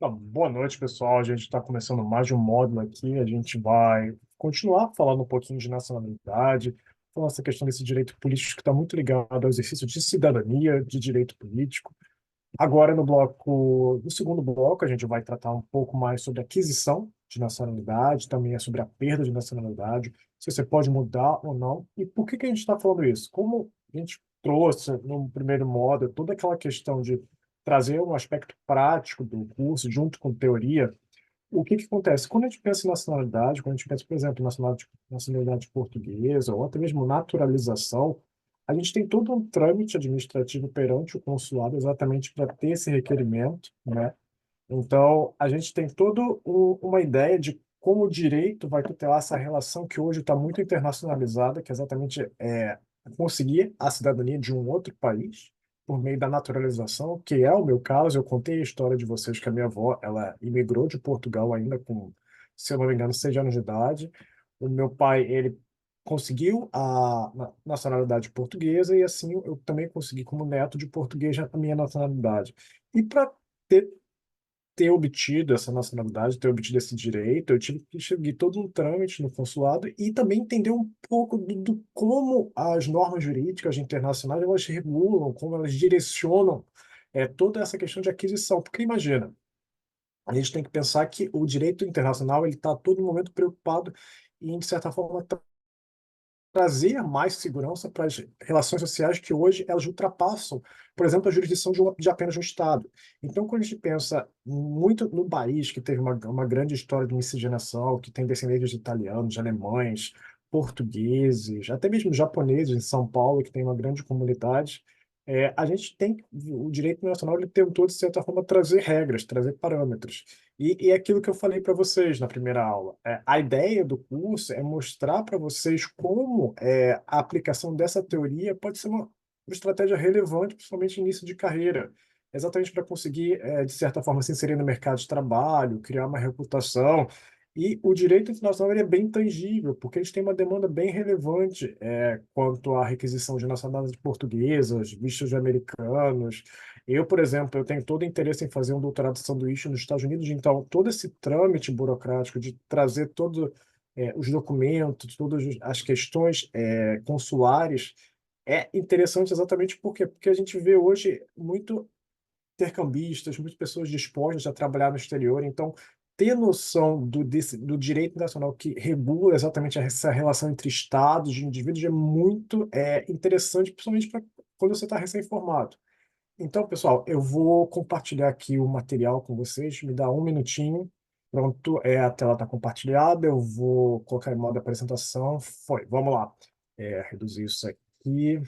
Boa noite, pessoal. A gente está começando mais um módulo aqui. A gente vai continuar falando um pouquinho de nacionalidade, falando essa questão desse direito político que está muito ligado ao exercício de cidadania, de direito político. Agora, no segundo bloco, a gente vai tratar um pouco mais sobre aquisição de nacionalidade, também é sobre a perda de nacionalidade, se você pode mudar ou não. E por que que a gente está falando isso? Como a gente trouxe no primeiro módulo toda aquela questão de trazer um aspecto prático do curso junto com teoria, o que que acontece? Quando a gente pensa em nacionalidade, quando a gente pensa, por exemplo, em nacionalidade portuguesa ou até mesmo naturalização, a gente tem todo um trâmite administrativo perante o consulado exatamente para ter esse requerimento, né? Então, a gente tem toda uma ideia de como o direito vai tutelar essa relação que hoje está muito internacionalizada, que é exatamente conseguir a cidadania de um outro país por meio da naturalização, que é o meu caso. Eu contei a história de vocês que a minha avó, ela imigrou de Portugal ainda com, se eu não me engano, 6 anos de idade. O meu pai, ele conseguiu a nacionalidade portuguesa e assim eu também consegui como neto de português a minha nacionalidade. E para ter obtido essa nacionalidade, ter obtido esse direito, eu tive que seguir todo um trâmite no consulado e também entender um pouco do como as normas jurídicas internacionais elas regulam, como elas direcionam toda essa questão de aquisição. Porque imagina, a gente tem que pensar que o direito internacional ele está a todo momento preocupado em, de certa forma, trazer mais segurança para as relações sociais que hoje elas ultrapassam, por exemplo, a jurisdição de apenas um Estado. Então, quando a gente pensa muito no país, que teve uma grande história de miscigenação, que tem descendentes de italianos, de alemães, portugueses, até mesmo japoneses em São Paulo, que tem uma grande comunidade, a gente tem o direito nacional ele tentou, de certa forma, trazer regras, trazer parâmetros. E é aquilo que eu falei para vocês na primeira aula. A ideia do curso é mostrar para vocês como a aplicação dessa teoria pode ser uma estratégia relevante, principalmente no início de carreira, exatamente para conseguir, de certa forma, se inserir no mercado de trabalho, criar uma reputação. E o direito internacional ele é bem tangível, porque eles têm uma demanda bem relevante quanto à requisição de nacionalidades portuguesas, vistos de americanos. Eu, por exemplo, eu tenho todo o interesse em fazer um doutorado de sanduíche nos Estados Unidos, então todo esse trâmite burocrático de trazer todos os documentos, todas as questões consulares é interessante exatamente porque a gente vê hoje muito intercambistas, muitas pessoas dispostas a trabalhar no exterior. Então, ter noção do direito nacional que regula exatamente essa relação entre estados, de indivíduos, é muito interessante, principalmente para quando você está recém-formado. Então, pessoal, eu vou compartilhar aqui o material com vocês. Me dá um minutinho. Pronto, a tela está compartilhada. Eu vou colocar em modo apresentação. Foi, vamos lá. Reduzir isso aqui.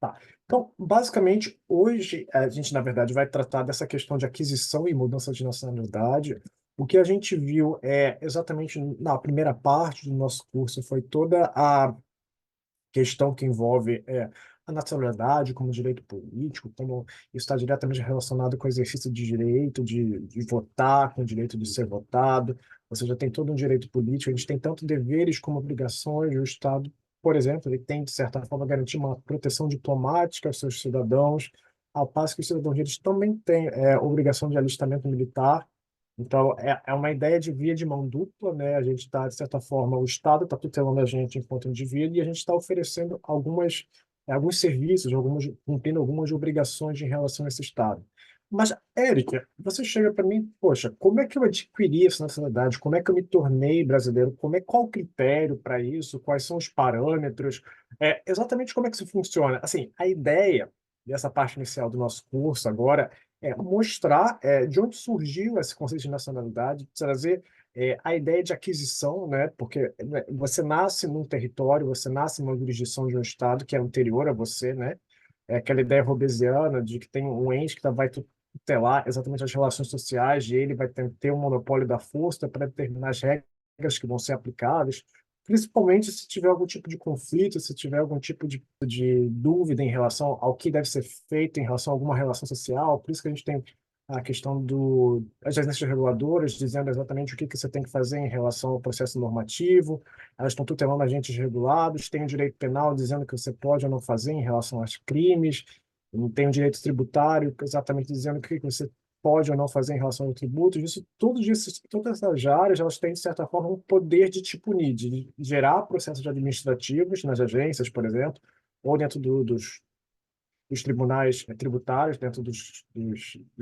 Tá. Então, basicamente, hoje a gente, na verdade, vai tratar dessa questão de aquisição e mudança de nacionalidade. O que a gente viu é exatamente na primeira parte do nosso curso foi toda a questão que envolve a nacionalidade como direito político, como isso está diretamente relacionado com o exercício de direito de votar, com o direito de ser votado. Ou seja, tem todo um direito político. A gente tem tanto deveres como obrigações. O Estado, por exemplo, ele tem, de certa forma, garantir uma proteção diplomática aos seus cidadãos, ao passo que os cidadãos eles também têm obrigação de alistamento militar. Então, é uma ideia de via de mão dupla, né? A gente está, de certa forma, o Estado está tutelando a gente enquanto indivíduo e a gente está oferecendo alguns serviços, cumprindo algumas obrigações em relação a esse Estado. Mas, Érica, você chega para mim, poxa, como é que eu adquiri essa nacionalidade? Como é que eu me tornei brasileiro? Qual o critério para isso? Quais são os parâmetros? Exatamente como é que isso funciona? Assim, a ideia dessa parte inicial do nosso curso agora mostrar de onde surgiu esse conceito de nacionalidade, trazer a ideia de aquisição, né? Porque né, você nasce num território, você nasce numa jurisdição de um estado que é anterior a você, né? É aquela ideia robesiana de que tem um ente que vai tutelar exatamente as relações sociais e ele vai ter um monopólio da força para determinar as regras que vão ser aplicadas, principalmente se tiver algum tipo de conflito, se tiver algum tipo de dúvida em relação ao que deve ser feito em relação a alguma relação social. Por isso que a gente tem a questão das agências reguladoras dizendo exatamente o que você tem que fazer em relação ao processo normativo. Elas estão tutelando agentes regulados, tem o direito penal dizendo o que você pode ou não fazer em relação aos crimes, tem o direito tributário exatamente dizendo o que você pode ou não fazer em relação ao tributo, todas essas áreas, elas têm, de certa forma, um poder de te punir, de gerar processos administrativos nas agências, por exemplo, ou dentro dos tribunais tributários, dentro dos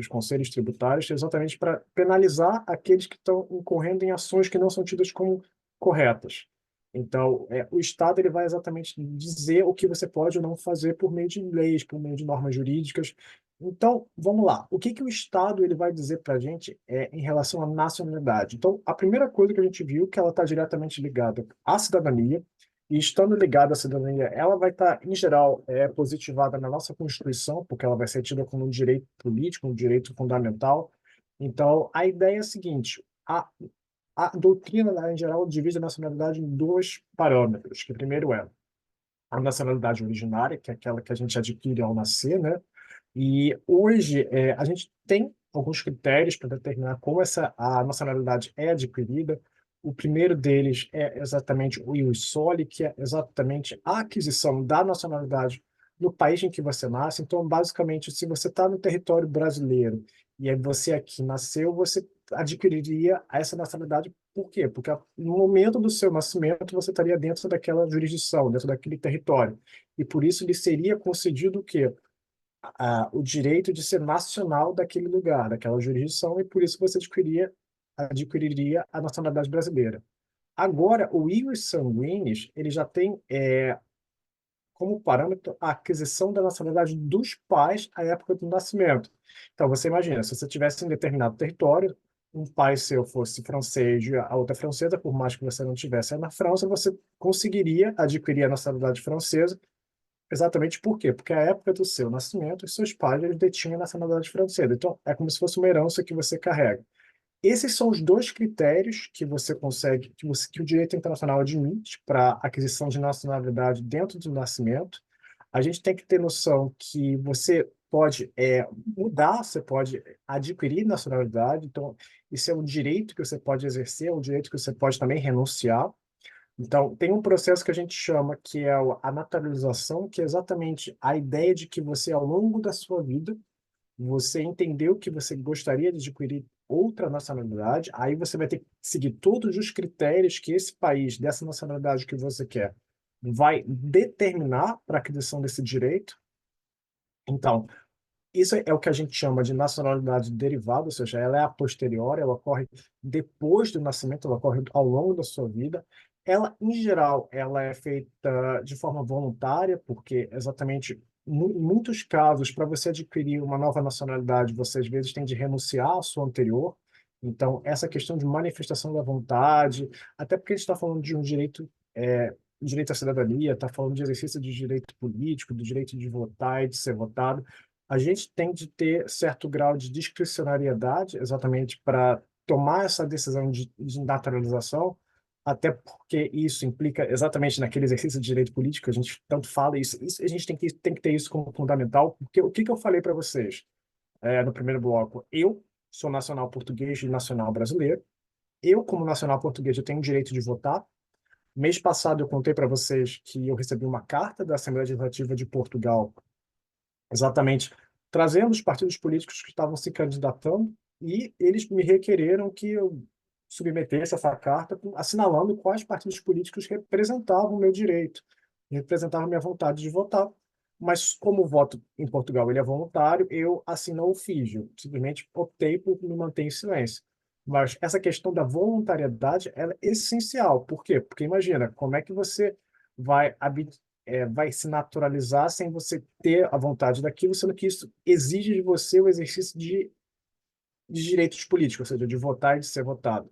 conselhos tributários, exatamente para penalizar aqueles que estão incorrendo em ações que não são tidas como corretas. Então, o Estado ele vai exatamente dizer o que você pode ou não fazer por meio de leis, por meio de normas jurídicas. Então, vamos lá. O que que o Estado ele vai dizer para a gente em relação à nacionalidade? Então, a primeira coisa que a gente viu que ela está diretamente ligada à cidadania, e estando ligada à cidadania, ela vai estar, em geral, positivada na nossa Constituição, porque ela vai ser tida como um direito político, um direito fundamental. Então, a ideia é a seguinte: a doutrina, né, em geral, divide a nacionalidade em dois parâmetros, que primeiro é a nacionalidade originária, que é aquela que a gente adquire ao nascer, né? E hoje a gente tem alguns critérios para determinar como a nacionalidade é adquirida. O primeiro deles é exatamente o ius soli, que é exatamente a aquisição da nacionalidade no país em que você nasce. Então, basicamente, se você está no território brasileiro e aí você aqui nasceu, você adquiriria essa nacionalidade. Por quê? Porque no momento do seu nascimento você estaria dentro daquela jurisdição, dentro daquele território. E por isso lhe seria concedido o quê? O direito de ser nacional daquele lugar, daquela jurisdição, e por isso você adquiriria a nacionalidade brasileira. Agora, o ius sanguinis, ele já tem como parâmetro a aquisição da nacionalidade dos pais à época do nascimento. Então, você imagina, se você tivesse em determinado território, um pai seu fosse francês e a outra francesa, por mais que você não tivesse na França, você conseguiria adquirir a nacionalidade francesa. Exatamente por quê? Porque à época do seu nascimento, os seus pais eles detinham a nacionalidade francesa. Então, é como se fosse uma herança que você carrega. Esses são os dois critérios que você consegue, que o direito internacional admite para aquisição de nacionalidade dentro do nascimento. A gente tem que ter noção que você pode mudar, você pode adquirir nacionalidade. Então, isso é um direito que você pode exercer, é um direito que você pode também renunciar. Então, tem um processo que a gente chama que é a naturalização, que é exatamente a ideia de que você, ao longo da sua vida, você entendeu que você gostaria de adquirir outra nacionalidade, aí você vai ter que seguir todos os critérios que esse país, dessa nacionalidade que você quer, vai determinar para a aquisição desse direito. Então, isso é o que a gente chama de nacionalidade derivada, ou seja, ela é a posteriori, ela ocorre depois do nascimento, ela ocorre ao longo da sua vida. Ela, em geral, ela é feita de forma voluntária, porque exatamente em muitos casos, para você adquirir uma nova nacionalidade, você às vezes tem de renunciar à sua anterior. Então, essa questão de manifestação da vontade, até porque a gente está falando de um direito à cidadania, está falando de exercício de direito político, do direito de votar e de ser votado, a gente tem de ter certo grau de discricionariedade, exatamente para tomar essa decisão de naturalização, até porque isso implica exatamente naquele exercício de direito político, a gente tanto fala isso a gente tem que ter isso como fundamental, porque o que que eu falei para vocês no primeiro bloco? Eu sou nacional português e nacional brasileiro, eu, como nacional português, eu tenho o direito de votar. Mês passado eu contei para vocês que eu recebi uma carta da Assembleia Legislativa de Portugal, exatamente trazendo os partidos políticos que estavam se candidatando, e eles me requereram que eu submetesse essa carta assinalando quais partidos políticos representavam o meu direito, representavam a minha vontade de votar. Mas como o voto em Portugal ele é voluntário, eu assim não o fiz, eu simplesmente optei por me manter em silêncio. Mas essa questão da voluntariedade ela é essencial. Por quê? Porque imagina, como é que você vai vai se naturalizar sem você ter a vontade daquilo, sendo que isso exige de você o exercício de direitos políticos, ou seja, de votar e de ser votado.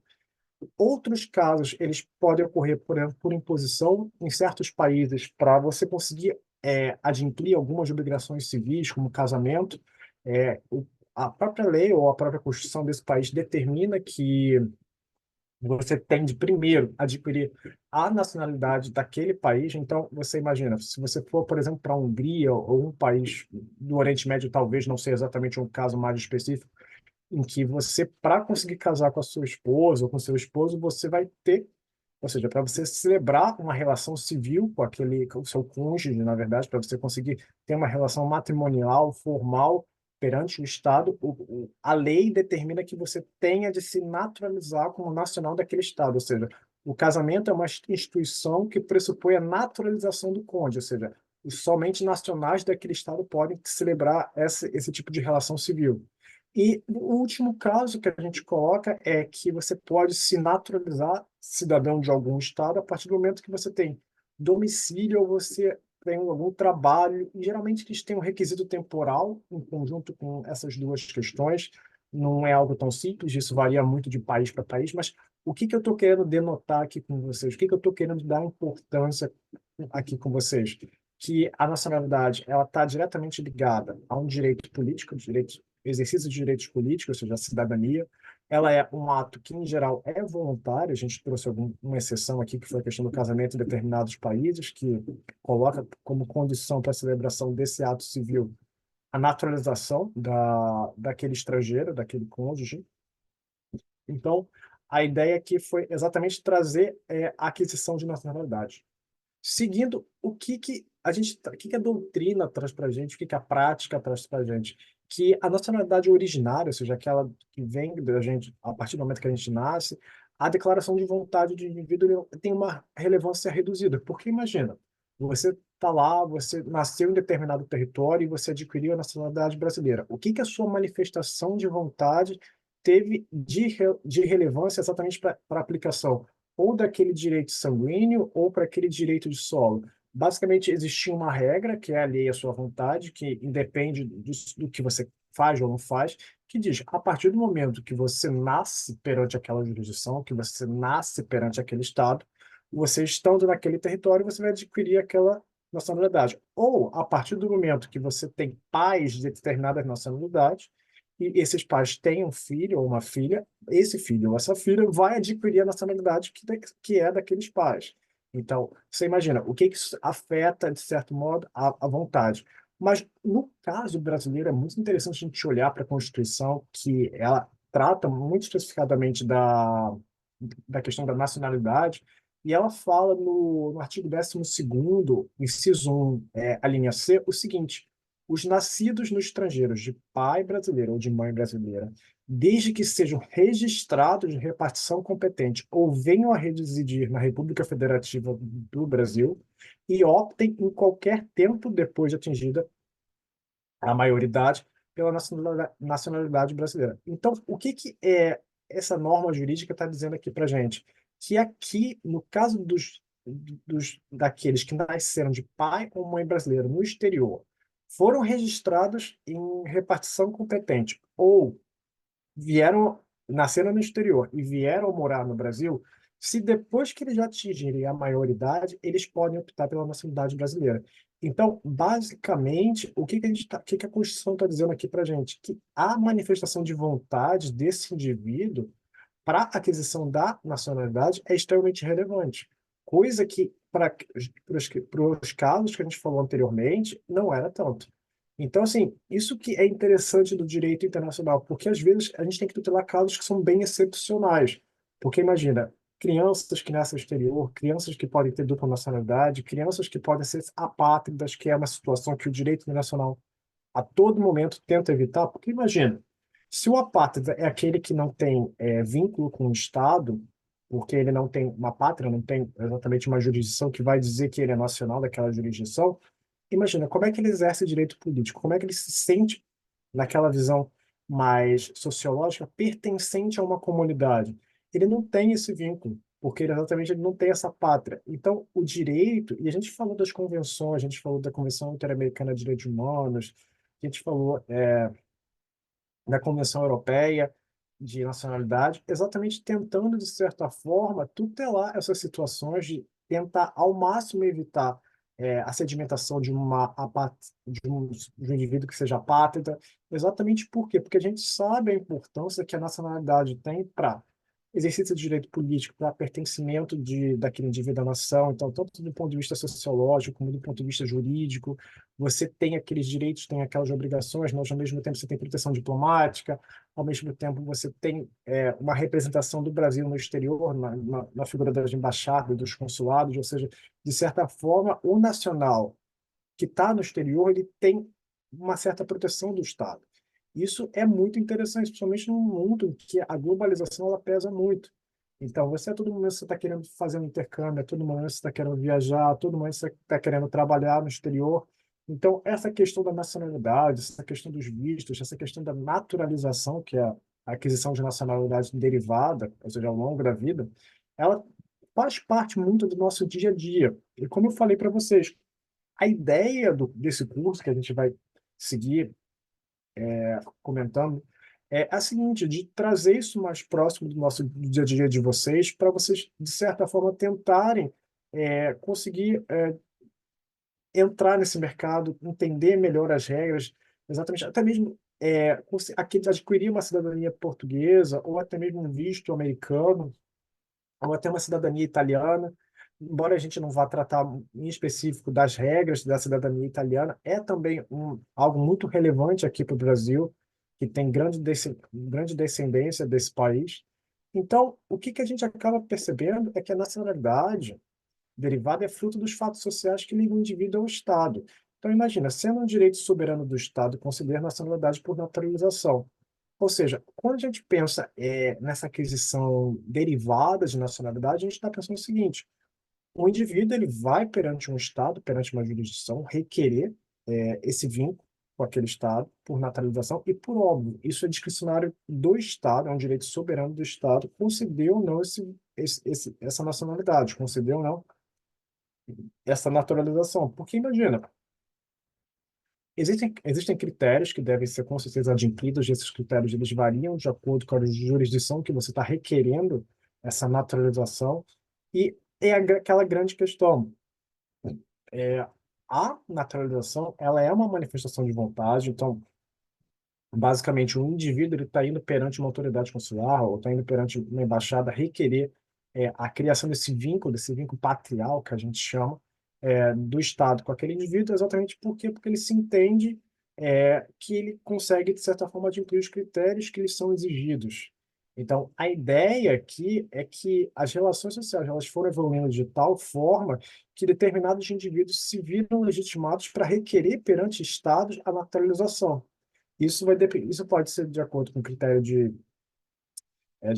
Outros casos, eles podem ocorrer, por exemplo, por imposição em certos países, para você conseguir adimplir algumas obrigações civis, como casamento. A própria lei ou a própria Constituição desse país determina que você tem de primeiro adquirir a nacionalidade daquele país. Então, você imagina, se você for, por exemplo, para a Hungria ou um país do Oriente Médio, talvez não seja exatamente um caso mais específico, em que você, para conseguir casar com a sua esposa ou com seu esposo, você vai ter, ou seja, para você celebrar uma relação civil com o seu cônjuge, na verdade, para você conseguir ter uma relação matrimonial formal, perante o Estado, a lei determina que você tenha de se naturalizar como nacional daquele Estado, ou seja, o casamento é uma instituição que pressupõe a naturalização do cônjuge, ou seja, somente nacionais daquele Estado podem celebrar esse tipo de relação civil. E o último caso que a gente coloca é que você pode se naturalizar cidadão de algum Estado a partir do momento que você tem domicílio ou você tem algum trabalho, e geralmente eles têm um requisito temporal em conjunto com essas duas questões. Não é algo tão simples, isso varia muito de país para país, mas o que que eu estou querendo denotar aqui com vocês? O que que eu estou querendo dar importância aqui com vocês? Que a nacionalidade ela está diretamente ligada a um direito político, direito, exercício de direitos políticos, ou seja, a cidadania. Ela é um ato que, em geral, é voluntário. A gente trouxe uma exceção aqui, que foi a questão do casamento em determinados países, que coloca como condição para a celebração desse ato civil a naturalização daquele estrangeiro, daquele cônjuge. Então, a ideia aqui foi exatamente trazer a aquisição de nacionalidade. Seguindo, o que que a doutrina traz para a gente, o que que a prática traz para a gente? Que a nacionalidade originária, ou seja, aquela que vem da gente a partir do momento que a gente nasce, a declaração de vontade do indivíduo tem uma relevância reduzida. Porque imagina, você está lá, você nasceu em determinado território e você adquiriu a nacionalidade brasileira. O que que a sua manifestação de vontade teve de relevância exatamente para a aplicação? Ou daquele direito sanguíneo ou para aquele direito de solo. Basicamente, existia uma regra, que é a lei à sua vontade, que independe do que você faz ou não faz, que diz, a partir do momento que você nasce perante aquela jurisdição, que você nasce perante aquele Estado, você estando naquele território, você vai adquirir aquela nacionalidade. Ou, a partir do momento que você tem pais de determinada nacionalidade, e esses pais têm um filho ou uma filha, esse filho ou essa filha vai adquirir a nacionalidade que é daqueles pais. Então, você imagina, o que que isso afeta, de certo modo, a vontade. Mas, no caso brasileiro, é muito interessante a gente olhar para a Constituição, que ela trata muito especificadamente da questão da nacionalidade, e ela fala no artigo 12º, inciso 1, a linha C, o seguinte: os nascidos no estrangeiro de pai brasileiro ou de mãe brasileira, desde que sejam registrados de repartição competente ou venham a residir na República Federativa do Brasil e optem em qualquer tempo depois de atingida a maioridade pela nacionalidade brasileira. Então, o que que essa norma jurídica está dizendo aqui para gente? Que aqui, no caso daqueles que nasceram de pai ou mãe brasileira no exterior, foram registrados em repartição competente ou nasceram no exterior e vieram morar no Brasil, se depois que eles já atingirem a maioridade, eles podem optar pela nacionalidade brasileira. Então, basicamente, o que que a Constituição está dizendo aqui para a gente? Que a manifestação de vontade desse indivíduo para a aquisição da nacionalidade é extremamente relevante. Coisa que, para os casos que a gente falou anteriormente, não era tanto. Então, assim, isso que é interessante do direito internacional, porque às vezes a gente tem que tutelar casos que são bem excepcionais. Porque imagina, crianças que nascem no exterior, crianças que podem ter dupla nacionalidade, crianças que podem ser apátridas, que é uma situação que o direito internacional a todo momento tenta evitar, porque imagina, se o apátrida é aquele que não tem vínculo com o Estado, porque ele não tem uma pátria, não tem exatamente uma jurisdição que vai dizer que ele é nacional daquela jurisdição, imagina, como é que ele exerce direito político? Como é que ele se sente naquela visão mais sociológica, pertencente a uma comunidade? Ele não tem esse vínculo, porque ele não tem essa pátria. Então, o direito, e a gente falou das convenções, a gente falou da Convenção Interamericana de Direitos Humanos, a gente falou da Convenção Europeia de Nacionalidade, exatamente tentando, de certa forma, tutelar essas situações de tentar ao máximo evitar a sedimentação de um indivíduo que seja apátrida. Exatamente por quê? Porque a gente sabe a importância que a nacionalidade tem para exercício de direito político, para pertencimento daquele indivíduo à nação. Então, tanto do ponto de vista sociológico como do ponto de vista jurídico, você tem aqueles direitos, tem aquelas obrigações, mas ao mesmo tempo você tem proteção diplomática, ao mesmo tempo você tem uma representação do Brasil no exterior, na figura das embaixadas, dos consulados, ou seja, de certa forma, o nacional que está no exterior, ele tem uma certa proteção do Estado. Isso é muito interessante, principalmente num mundo em que a globalização ela pesa muito. Então, você a todo momento você está querendo fazer um intercâmbio, a todo momento você está querendo viajar, a todo momento você está querendo trabalhar no exterior. Então, essa questão da nacionalidade, essa questão dos vistos, essa questão da naturalização, que é a aquisição de nacionalidade derivada, ou seja, ao longo da vida, ela faz parte muito do nosso dia a dia. E como eu falei para vocês, a ideia desse curso que a gente vai seguir comentando é a seguinte, de trazer isso mais próximo do nosso dia a dia de vocês, para vocês, de certa forma, tentarem conseguir entrar nesse mercado, entender melhor as regras, exatamente, até mesmo adquirir uma cidadania portuguesa, ou até mesmo um visto americano, ou até uma cidadania italiana. Embora a gente não vá tratar em específico das regras da cidadania italiana, é também algo muito relevante aqui para o Brasil, que tem grande descendência desse país. Então, o que que a gente acaba percebendo é que a nacionalidade derivada é fruto dos fatos sociais que ligam o indivíduo ao Estado. Então, imagina, sendo um direito soberano do Estado conceder nacionalidade por naturalização. Ou seja, quando a gente pensa nessa aquisição derivada de nacionalidade, a gente está pensando o seguinte: o indivíduo ele vai perante um Estado, perante uma jurisdição, requerer esse vínculo com aquele Estado por naturalização e, por óbvio, isso é discricionário do Estado, é um direito soberano do Estado, conceder ou não essa nacionalidade, conceder ou não essa naturalização. Porque imagina, existem critérios que devem ser com certeza adimplidos, e esses critérios eles variam de acordo com a jurisdição que você está requerendo essa naturalização, e é aquela grande questão. É, a naturalização ela é uma manifestação de vontade, então, basicamente, o indivíduo está indo perante uma autoridade consular ou está indo perante uma embaixada requerer a criação desse vínculo patrial, que a gente chama, do Estado com aquele indivíduo, exatamente por quê? Porque ele se entende que ele consegue, de certa forma, cumprir os critérios que lhes são exigidos. Então, a ideia aqui é que as relações sociais elas foram evoluindo de tal forma que determinados indivíduos se viram legitimados para requerer perante estados a naturalização. Isso pode ser de acordo com o critério de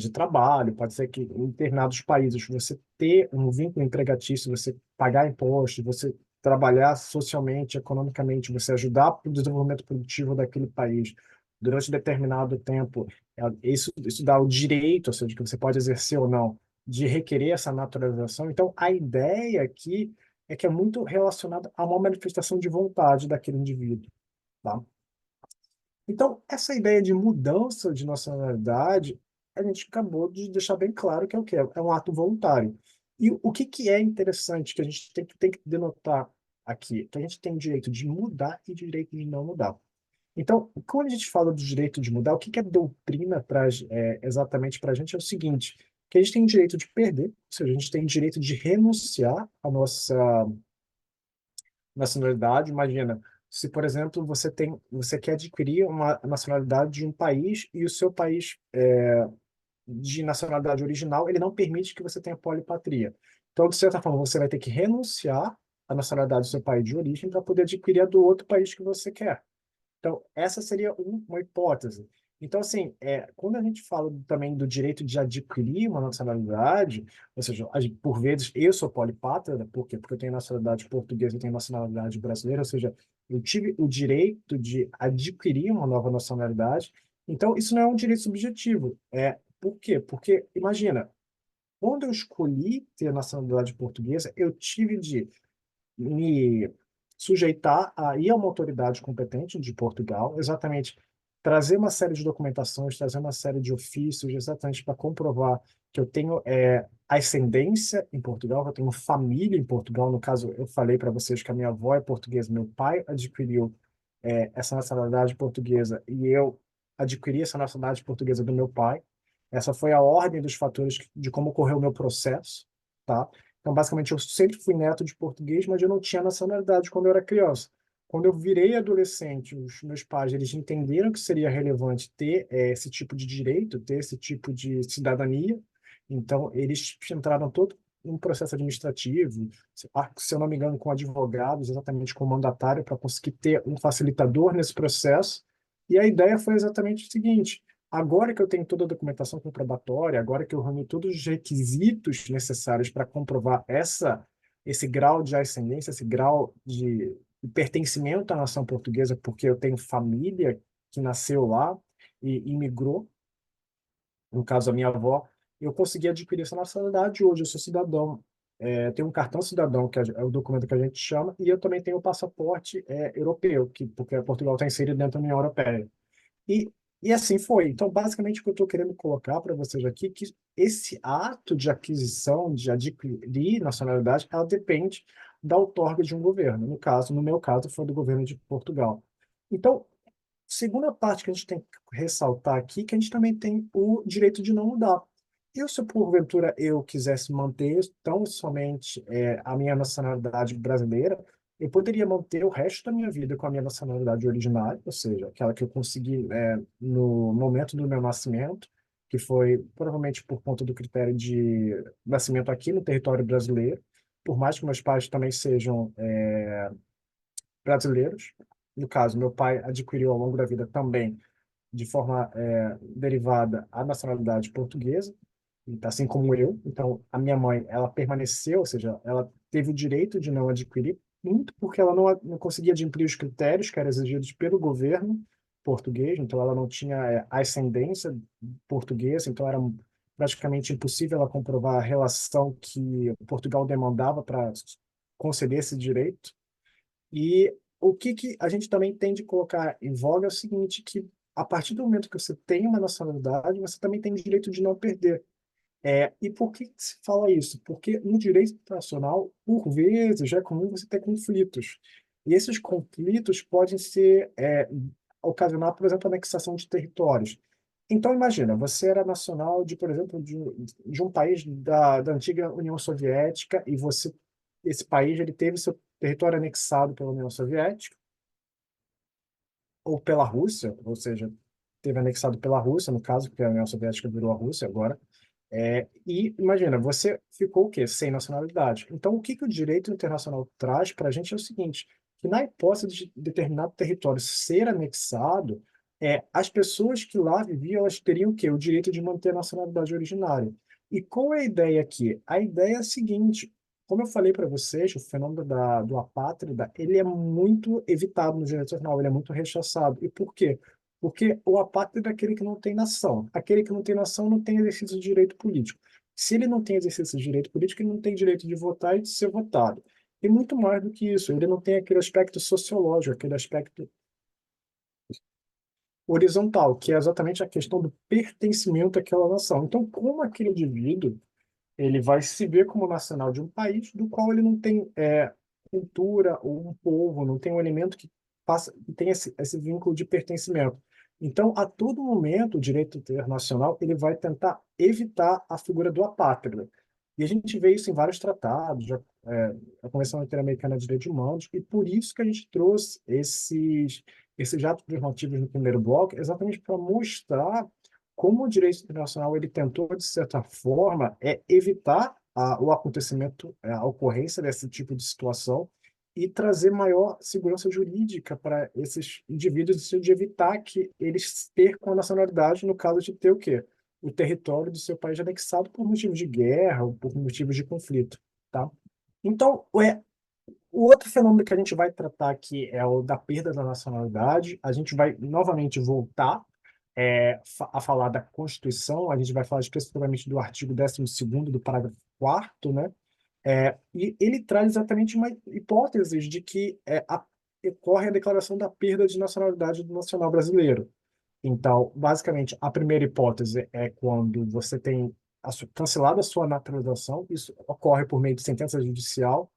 trabalho, pode ser que em determinados países você ter um vínculo empregatício, você pagar impostos, você trabalhar socialmente, economicamente, você ajudar o desenvolvimento produtivo daquele país durante determinado tempo, isso dá o direito, ou seja, que você pode exercer ou não, de requerer essa naturalização. Então, a ideia aqui é que é muito relacionada a uma manifestação de vontade daquele indivíduo, tá? Então, essa ideia de mudança de nacionalidade, a gente acabou de deixar bem claro que é o quê? É um ato voluntário. E o que que é interessante, que a gente tem que denotar aqui, que a gente tem o direito de mudar e o direito de não mudar. Então, quando a gente fala do direito de mudar, o que que a doutrina traz exatamente para a gente é o seguinte, que a gente tem o direito de perder, ou seja, a gente tem o direito de renunciar à nossa nacionalidade. Imagina, se, por exemplo, você quer adquirir uma nacionalidade de um país e o seu país de nacionalidade original, ele não permite que você tenha polipatria. Então, de certa forma, você vai ter que renunciar à nacionalidade do seu país de origem para poder adquirir a do outro país que você quer. Então, essa seria uma hipótese. Então, assim, quando a gente fala também do direito de adquirir uma nacionalidade, ou seja, por vezes eu sou polipátrida, por quê? Porque eu tenho nacionalidade portuguesa e tenho nacionalidade brasileira, ou seja, eu tive o direito de adquirir uma nova nacionalidade. Então, isso não é um direito subjetivo. Por quê? Porque, imagina, quando eu escolhi ter a nacionalidade portuguesa, eu tive de me sujeitar a ir a uma autoridade competente de Portugal, exatamente trazer uma série de documentações, trazer uma série de ofícios, exatamente para comprovar que eu tenho ascendência em Portugal, que eu tenho família em Portugal. No caso, eu falei para vocês que a minha avó é portuguesa, meu pai adquiriu essa nacionalidade portuguesa e eu adquiri essa nacionalidade portuguesa do meu pai. Essa foi a ordem dos fatores de como ocorreu o meu processo, tá? Então, basicamente, eu sempre fui neto de português, mas eu não tinha nacionalidade quando eu era criança. Quando eu virei adolescente, os meus pais eles entenderam que seria relevante ter esse tipo de direito, ter esse tipo de cidadania. Então, eles entraram todo um processo administrativo, se eu não me engano, com advogados, exatamente com mandatário, para conseguir ter um facilitador nesse processo. E a ideia foi exatamente o seguinte: agora que eu tenho toda a documentação comprobatória, agora que eu reuni todos os requisitos necessários para comprovar esse grau de ascendência, esse grau de pertencimento à nação portuguesa, porque eu tenho família que nasceu lá e imigrou, no caso a minha avó, eu consegui adquirir essa nacionalidade hoje, eu sou cidadão. Tenho um cartão cidadão, que é o documento que a gente chama, e eu também tenho o passaporte europeu, porque Portugal está inserido dentro da União Europeia. E, e assim foi. Então, basicamente, o que eu estou querendo colocar para vocês aqui é que esse ato de aquisição, de adquirir nacionalidade, ela depende da outorga de um governo. No meu caso, foi do governo de Portugal. Então, segunda parte que a gente tem que ressaltar aqui, que a gente também tem o direito de não mudar. Eu, se porventura eu quisesse manter tão somente a minha nacionalidade brasileira, eu poderia manter o resto da minha vida com a minha nacionalidade originária, ou seja, aquela que eu consegui no momento do meu nascimento, que foi provavelmente por conta do critério de nascimento aqui no território brasileiro, por mais que meus pais também sejam brasileiros. No caso, meu pai adquiriu ao longo da vida também, de forma derivada, a nacionalidade portuguesa, assim como eu. Então, a minha mãe, ela permaneceu, ou seja, ela teve o direito de não adquirir, muito porque ela não conseguia cumprir os critérios que eram exigidos pelo governo português, então ela não tinha ascendência portuguesa, então era praticamente impossível ela comprovar a relação que Portugal demandava para conceder esse direito. E o que a gente também tem de colocar em voga é o seguinte, que a partir do momento que você tem uma nacionalidade, você também tem o direito de não perder. E por que se fala isso? Porque no direito internacional, por vezes, já é comum você ter conflitos. E esses conflitos podem ser ocasionar, por exemplo, anexação de territórios. Então, imagina, você era nacional de, por exemplo, de um país da antiga União Soviética e esse país ele teve seu território anexado pela União Soviética ou pela Rússia, ou seja, teve anexado pela Rússia, no caso, porque a União Soviética virou a Rússia agora. E imagina, você ficou o quê? Sem nacionalidade. Então, o que o direito internacional traz para a gente é o seguinte, que na hipótese de determinado território ser anexado, as pessoas que lá viviam, elas teriam o quê? O direito de manter a nacionalidade originária. E qual é a ideia aqui? A ideia é a seguinte, como eu falei para vocês, o fenômeno do apátrida, ele é muito evitado no direito internacional, ele é muito rechaçado. E por quê? Porque o apátrida é aquele que não tem nação. Aquele que não tem nação não tem exercício de direito político. Se ele não tem exercício de direito político, ele não tem direito de votar e de ser votado. E muito mais do que isso, ele não tem aquele aspecto sociológico, aquele aspecto horizontal, que é exatamente a questão do pertencimento àquela nação. Então, como aquele indivíduo ele vai se ver como nacional de um país do qual ele não tem cultura ou um povo, não tem um elemento que tem esse vínculo de pertencimento. Então, a todo momento, o direito internacional ele vai tentar evitar a figura do apátrida. E a gente vê isso em vários tratados, a Convenção Interamericana de Direitos Humanos, e por isso que a gente trouxe esses atos normativos no primeiro bloco, exatamente para mostrar como o direito internacional ele tentou, de certa forma, evitar o acontecimento, a ocorrência desse tipo de situação e trazer maior segurança jurídica para esses indivíduos, de evitar que eles percam a nacionalidade no caso de ter o quê? O território do seu país anexado por motivos de guerra ou por motivos de conflito, tá? Então, o outro fenômeno que a gente vai tratar aqui é o da perda da nacionalidade. A gente vai novamente voltar a falar da Constituição, a gente vai falar especificamente do artigo 12º do parágrafo 4º, né? E ele traz exatamente uma hipótese de que ocorre a declaração da perda de nacionalidade do nacional brasileiro. Então, basicamente, a primeira hipótese é quando você tem cancelado a sua naturalização, isso ocorre por meio de sentença judicial,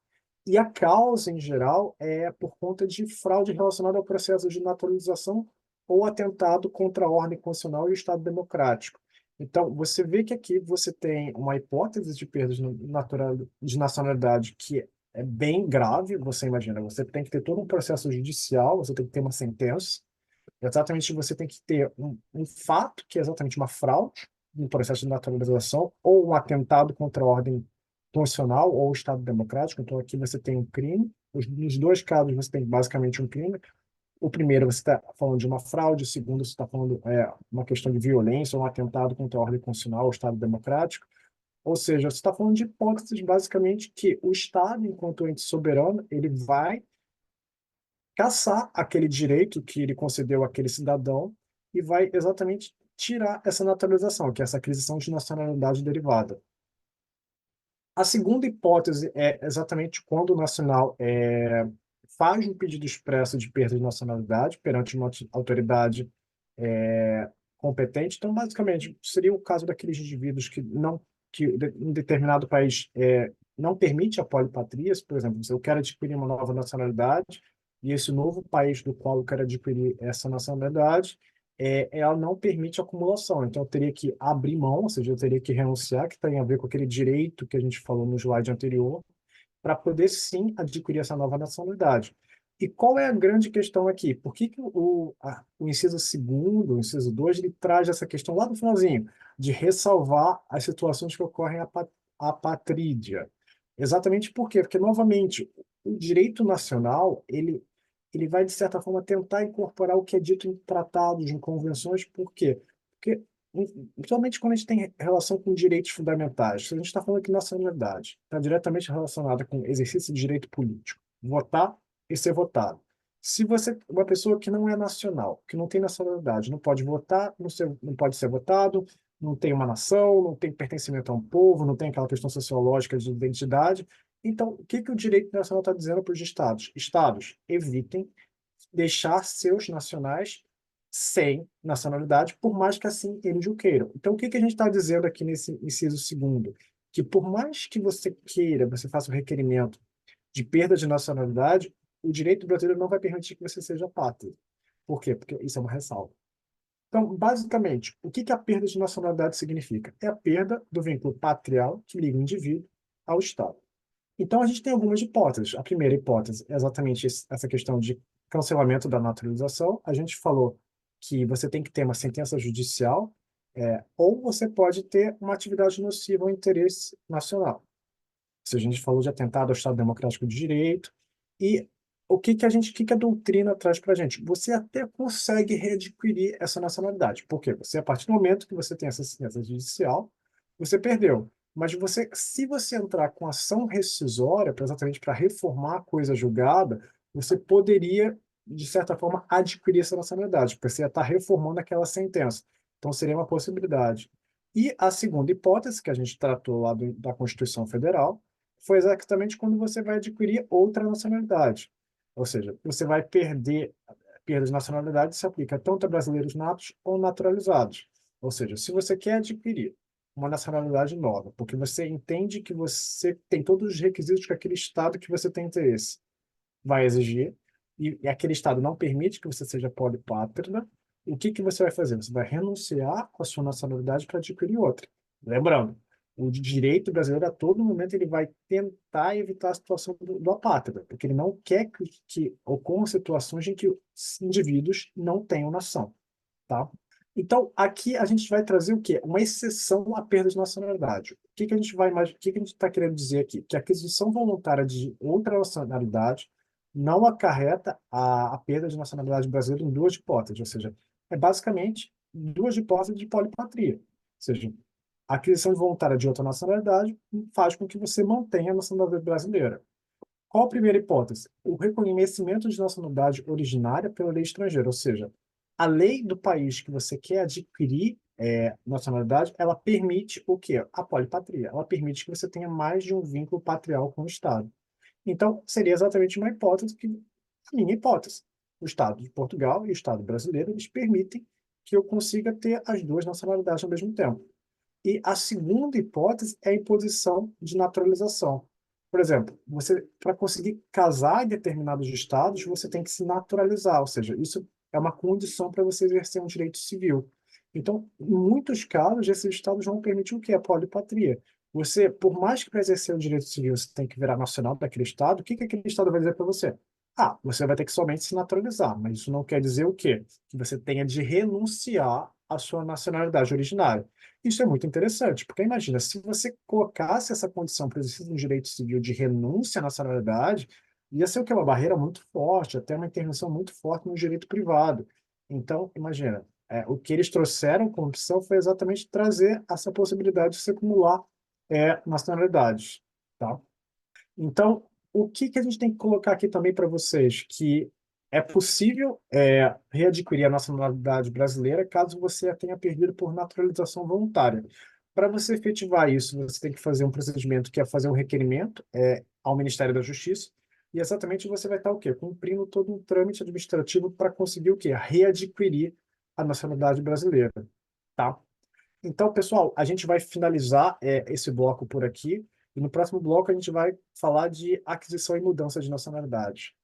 e a causa, em geral, é por conta de fraude relacionada ao processo de naturalização ou atentado contra a ordem constitucional e o Estado democrático. Então, você vê que aqui você tem uma hipótese de perda de nacionalidade que é bem grave, você imagina, você tem que ter todo um processo judicial, você tem que ter uma sentença, exatamente você tem que ter um fato que é exatamente uma fraude no processo de naturalização ou um atentado contra a ordem constitucional ou o Estado democrático. Então aqui você tem um crime. Nos dois casos você tem basicamente um crime. O primeiro, você está falando de uma fraude, o segundo, você está falando uma questão de violência, um atentado contra a ordem constitucional, o Estado democrático. Ou seja, você está falando de hipóteses, basicamente, que o Estado, enquanto ente soberano, ele vai caçar aquele direito que ele concedeu àquele cidadão e vai exatamente tirar essa naturalização, que é essa aquisição de nacionalidade derivada. A segunda hipótese é exatamente quando o nacional faz um pedido expresso de perda de nacionalidade perante uma autoridade competente. Então, basicamente, seria o caso daqueles indivíduos que um determinado país não permite a polipatria. Por exemplo, se eu quero adquirir uma nova nacionalidade e esse novo país do qual eu quero adquirir essa nacionalidade, ela não permite acumulação. Então, eu teria que abrir mão, ou seja, eu teria que renunciar, que tem a ver com aquele direito que a gente falou no slide anterior, para poder sim adquirir essa nova nacionalidade. E qual é a grande questão aqui? Por que que o inciso segundo, o inciso 2, ele traz essa questão lá no finalzinho, de ressalvar as situações que ocorrem apatrídia? Exatamente por quê? Porque, novamente, o direito nacional, ele vai, de certa forma, tentar incorporar o que é dito em tratados, em convenções. Por quê? Porque, principalmente quando a gente tem relação com direitos fundamentais, se a gente está falando que nacionalidade está diretamente relacionada com exercício de direito político, votar e ser votado. Se você, uma pessoa que não é nacional, que não tem nacionalidade, não pode votar, não pode ser votado, não tem uma nação, não tem pertencimento a um povo, não tem aquela questão sociológica de identidade. Então, o que que o direito nacional está dizendo para os estados? Estados, evitem deixar seus nacionais sem nacionalidade, por mais que assim eles o queiram. Então, o que que a gente está dizendo aqui nesse inciso segundo? Que por mais que você queira, você faça o requerimento de perda de nacionalidade, o direito brasileiro não vai permitir que você seja pátria. Por quê? Porque isso é uma ressalva. Então, basicamente, o que que a perda de nacionalidade significa? É a perda do vínculo patrial que liga o indivíduo ao Estado. Então, a gente tem algumas hipóteses. A primeira hipótese é exatamente essa questão de cancelamento da naturalização. A gente falou que você tem que ter uma sentença judicial, ou você pode ter uma atividade nociva ao interesse nacional. Se a gente falou de atentado ao Estado Democrático de Direito, e o que que a doutrina traz para a gente? Você até consegue readquirir essa nacionalidade. Por quê? Você, a partir do momento que você tem essa sentença judicial, você perdeu. Mas você, se você entrar com ação rescisória, exatamente para reformar a coisa julgada, você poderia, de certa forma, adquirir essa nacionalidade, porque você ia estar reformando aquela sentença. Então, seria uma possibilidade. E a segunda hipótese, que a gente tratou lá da Constituição Federal, foi exatamente quando você vai adquirir outra nacionalidade. Ou seja, você vai perder, perda de nacionalidade se aplica tanto a brasileiros natos ou naturalizados. Ou seja, se você quer adquirir uma nacionalidade nova, porque você entende que você tem todos os requisitos que aquele Estado que você tem interesse vai exigir, e aquele Estado não permite que você seja polipátrida, o que que você vai fazer? Você vai renunciar à sua nacionalidade para adquirir outra. Lembrando, o direito brasileiro, a todo momento, ele vai tentar evitar a situação do apátrida, porque ele não quer que ocorram situações em que os indivíduos não tenham nação, tá? Então, aqui a gente vai trazer o quê? Uma exceção à perda de nacionalidade. O que que a gente vai o que que a gente está querendo dizer aqui? Que a aquisição voluntária de outra nacionalidade não acarreta a perda de nacionalidade brasileira em duas hipóteses, ou seja, é basicamente duas hipóteses de polipatria. Ou seja, a aquisição voluntária de outra nacionalidade faz com que você mantenha a nacionalidade brasileira. Qual a primeira hipótese? O reconhecimento de nacionalidade originária pela lei estrangeira, ou seja, a lei do país que você quer adquirir nacionalidade, ela permite o quê? A polipatria. Ela permite que você tenha mais de um vínculo patrial com o Estado. Então, seria exatamente uma hipótese que, a minha hipótese, o Estado de Portugal e o Estado brasileiro, eles permitem que eu consiga ter as duas nacionalidades ao mesmo tempo. E a segunda hipótese é a imposição de naturalização. Por exemplo, você, para conseguir casar em determinados estados, você tem que se naturalizar, ou seja, isso é uma condição para você exercer um direito civil. Então, em muitos casos, esses estados vão permitir o quê? A polipatria. Você, por mais que para exercer o direito civil você tem que virar nacional daquele estado, o que que aquele estado vai dizer para você? Ah, você vai ter que somente se naturalizar, mas isso não quer dizer o quê? Que você tenha de renunciar à sua nacionalidade originária. Isso é muito interessante, porque imagina, se você colocasse essa condição para o exercício de um direito civil de renúncia à nacionalidade, ia ser o que? Uma barreira muito forte, até uma intervenção muito forte no direito privado. Então, imagina, o que eles trouxeram como opção foi exatamente trazer essa possibilidade de se acumular nacionalidades, tá? Então, o que que a gente tem que colocar aqui também para vocês? Que é possível readquirir a nacionalidade brasileira caso você a tenha perdido por naturalização voluntária. Para você efetivar isso, você tem que fazer um procedimento que é fazer um requerimento ao Ministério da Justiça, e exatamente você vai estar o quê? Cumprindo todo um trâmite administrativo para conseguir o quê? Readquirir a nacionalidade brasileira, tá? Então, pessoal, a gente vai finalizar esse bloco por aqui. E no próximo bloco a gente vai falar de aquisição e mudança de nacionalidade.